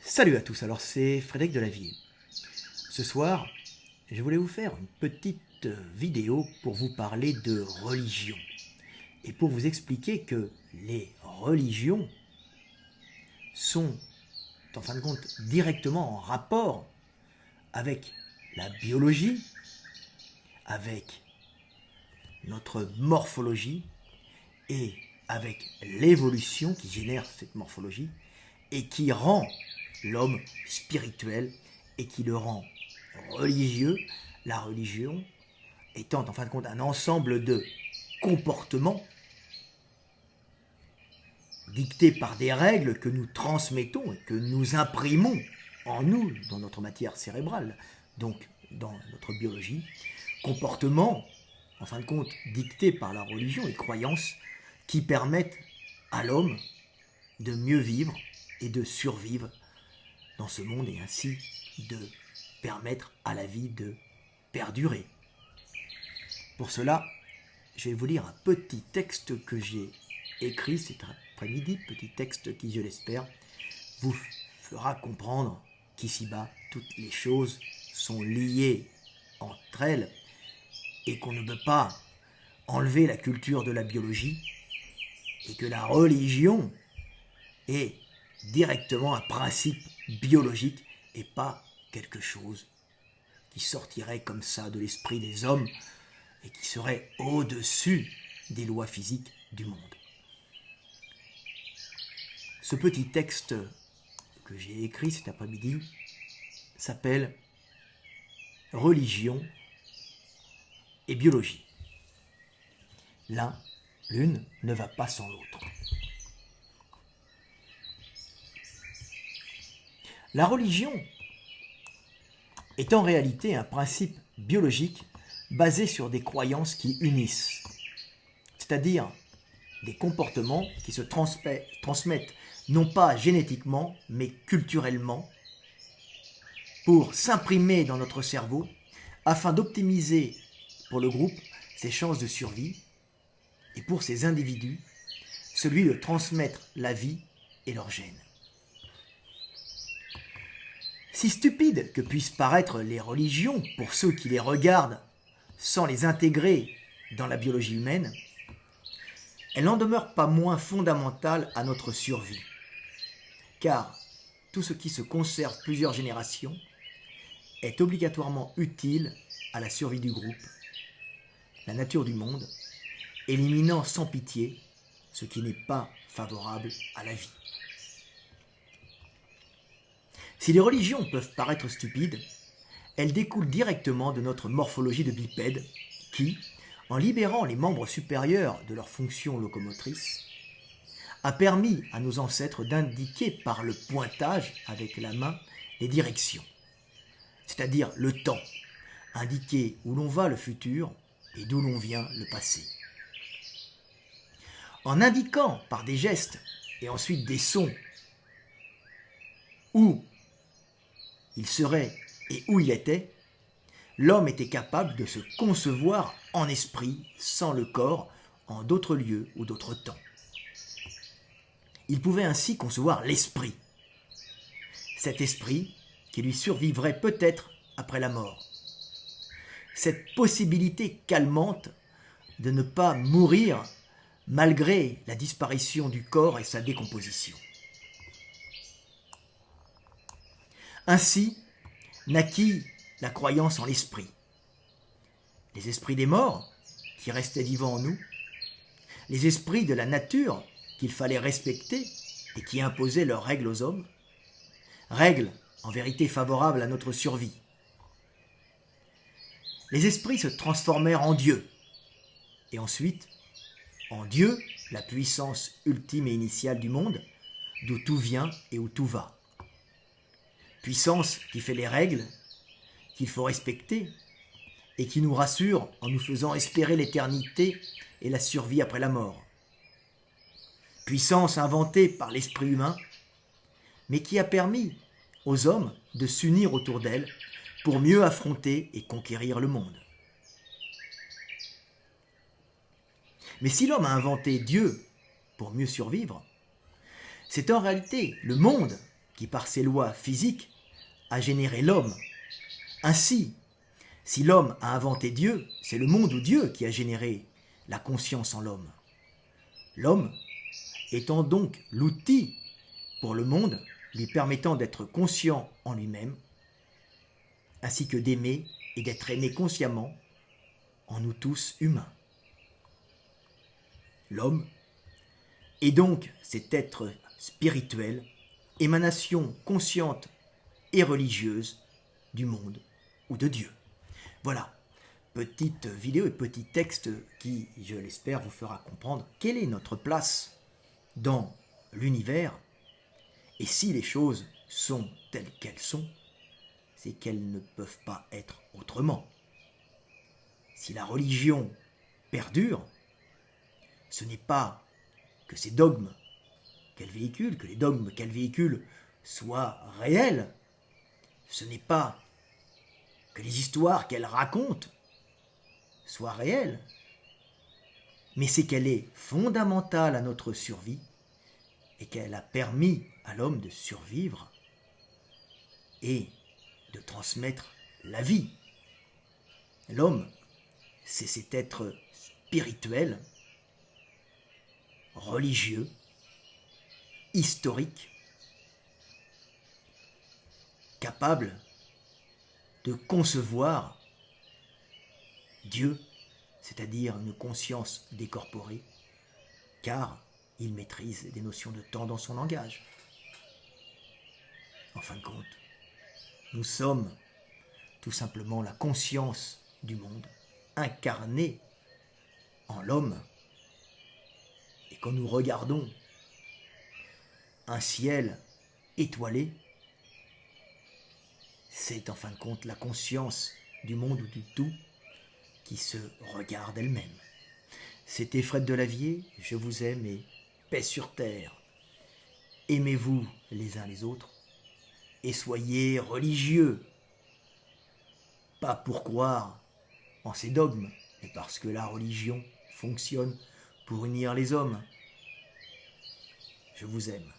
Salut à tous, alors c'est Frédéric Delavier. Ce soir, je voulais vous faire une petite vidéo pour vous parler de religion et pour vous expliquer que les religions sont en fin de compte directement en rapport avec la biologie, avec notre morphologie et avec l'évolution qui génère cette morphologie et qui rend l'homme spirituel et qui le rend religieux, la religion étant en fin de compte un ensemble de comportements dictés par des règles que nous transmettons et que nous imprimons en nous, dans notre matière cérébrale, donc dans notre biologie, comportements en fin de compte dictés par la religion et croyances qui permettent à l'homme de mieux vivre et de survivre dans ce monde et ainsi de permettre à la vie de perdurer. Pour cela, je vais vous lire un petit texte que j'ai écrit cet après-midi, petit texte qui, je l'espère, vous fera comprendre qu'ici-bas, toutes les choses sont liées entre elles et qu'on ne peut pas enlever la culture de la biologie et que la religion est directement un principe biologique et pas quelque chose qui sortirait comme ça de l'esprit des hommes et qui serait au-dessus des lois physiques du monde. Ce petit texte que j'ai écrit cet après-midi s'appelle « Religion et biologie ». L'une ne va pas sans l'autre. La religion est en réalité un principe biologique basé sur des croyances qui unissent, c'est-à-dire des comportements qui se transmettent non pas génétiquement, mais culturellement, pour s'imprimer dans notre cerveau afin d'optimiser pour le groupe ses chances de survie et pour ces individus, celui de transmettre la vie et leurs gènes. Si stupides que puissent paraître les religions pour ceux qui les regardent sans les intégrer dans la biologie humaine, elles n'en demeurent pas moins fondamentales à notre survie. Car tout ce qui se conserve plusieurs générations est obligatoirement utile à la survie du groupe, la nature du monde, éliminant sans pitié ce qui n'est pas favorable à la vie. Si les religions peuvent paraître stupides, elles découlent directement de notre morphologie de bipède qui, en libérant les membres supérieurs de leurs fonctions locomotrices, a permis à nos ancêtres d'indiquer par le pointage avec la main les directions, c'est-à-dire le temps, indiquer où l'on va le futur et d'où l'on vient le passé. En indiquant par des gestes et ensuite des sons où il serait et où il était, l'homme était capable de se concevoir en esprit, sans le corps, en d'autres lieux ou d'autres temps. Il pouvait ainsi concevoir l'esprit. Cet esprit qui lui survivrait peut-être après la mort. Cette possibilité calmante de ne pas mourir malgré la disparition du corps et sa décomposition. Ainsi naquit la croyance en l'esprit. Les esprits des morts, qui restaient vivants en nous, les esprits de la nature qu'il fallait respecter et qui imposaient leurs règles aux hommes, règles en vérité favorables à notre survie. Les esprits se transformèrent en Dieu, et ensuite en Dieu, la puissance ultime et initiale du monde, d'où tout vient et où tout va. Puissance qui fait les règles, qu'il faut respecter, et qui nous rassure en nous faisant espérer l'éternité et la survie après la mort. Puissance inventée par l'esprit humain, mais qui a permis aux hommes de s'unir autour d'elle pour mieux affronter et conquérir le monde. Mais si l'homme a inventé Dieu pour mieux survivre, c'est en réalité le monde qui par ses lois physiques a généré l'homme. Ainsi, si l'homme a inventé Dieu, c'est le monde ou Dieu qui a généré la conscience en l'homme. L'homme étant donc l'outil pour le monde, lui permettant d'être conscient en lui-même, ainsi que d'aimer et d'être aimé consciemment en nous tous humains. L'homme est donc cet être spirituel, émanation consciente et religieuse du monde ou de Dieu. Voilà, petite vidéo et petit texte qui, je l'espère, vous fera comprendre quelle est notre place dans l'univers. Et si les choses sont telles qu'elles sont, c'est qu'elles ne peuvent pas être autrement. Si la religion perdure, ce n'est pas que ces dogmes qu'elle véhicule, que les dogmes qu'elle véhicule soient réels. Ce n'est pas que les histoires qu'elle raconte soient réelles, mais c'est qu'elle est fondamentale à notre survie et qu'elle a permis à l'homme de survivre et de transmettre la vie. L'homme, c'est cet être spirituel, religieux, historique, capable de concevoir Dieu, c'est-à-dire une conscience décorporée, car il maîtrise des notions de temps dans son langage. En fin de compte, nous sommes tout simplement la conscience du monde, incarnée en l'homme. Et quand nous regardons un ciel étoilé, c'est en fin de compte la conscience du monde ou du tout qui se regarde elle-même. C'était Fred Delavier, je vous aime et paix sur terre. Aimez-vous les uns les autres et soyez religieux. Pas pour croire en ces dogmes, mais parce que la religion fonctionne pour unir les hommes. Je vous aime.